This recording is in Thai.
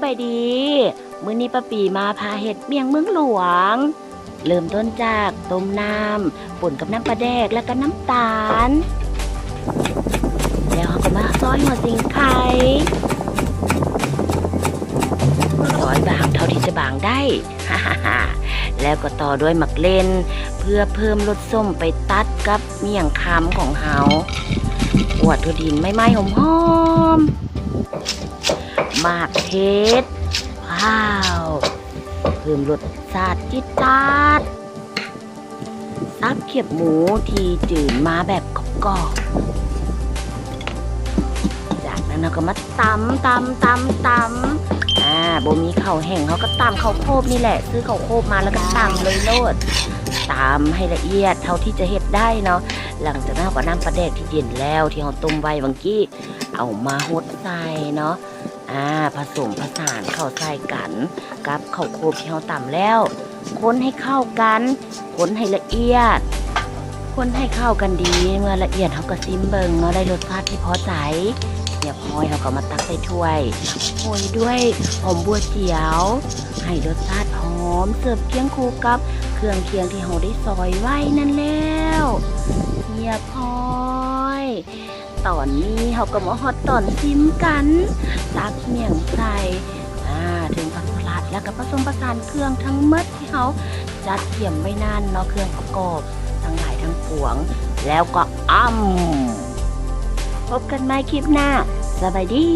บายดีมื้อนี้ป้าปีมาพาเห็ดเมี่ยงเมืองหลวงเริ่มต้นจากต้มน้ำป่นกับน้ำปลาแดกแล้วก็น้ำตาลแล้วเขาก็มาซอยหัวสิงไข่ซอยบางเท่าที่จะบางได้ แล้วก็ต่อด้วยหมักเล่นเพื่อเพิ่มรสส้มไปตัดกับเมี่ยงคำของเฮาอวดถั่วดินไม่ไหม้หอมๆหมากเทศว้าวเพิ่มรสชาติจิ๊ดจ๊าดซับเขียบหมูที่จืดมาแบบกรอบๆจากนั้นเราก็มาตำบ่มีข้าวแห้งเขาก็ตำข้าวโพดนี่แหละซื้อข้าวโพดมาแล้วก็ตำเลยโลดตำให้ละเอียดเท่าที่จะเฮ็ดได้เนาะหลังจากนั้นก็น้ำปลาแดกที่เย็นแล้วที่เราต้มไว้เมื่อกี้เอามาหดใส่เนาะผสมผสานเข้าใส่กันกับข้าวโพดที่เราตำแล้วคนให้เข้ากันคนให้ละเอียดคนให้เข้ากันดีเมื่อละเอียดเขาก็ซิมเบิงเนาะได้รสชาติที่พอใจเรียบร้อยเขาก็มาตักใส่ถ้วยโรยด้วยหอมบัวเขียวให้รสชาติหอมเสิร์ฟเคียงคู่กับเครื่องเคียงที่เราได้ซอยไว้นั่นแล้วเรียบร้อยตอนนี้เขาก็มาฮอตตอนซิมกันตักเมี่ยงใส่ถึงผักสลัดแล้วก็ผสมผสานเครื่องทั้งหมดที่เขาจัดเตรียมไว้นานเนาะเครื่องประกอบทั้งหลายทั้งปวงแล้วก็พบกันใหม่คลิปหน้าสบายดี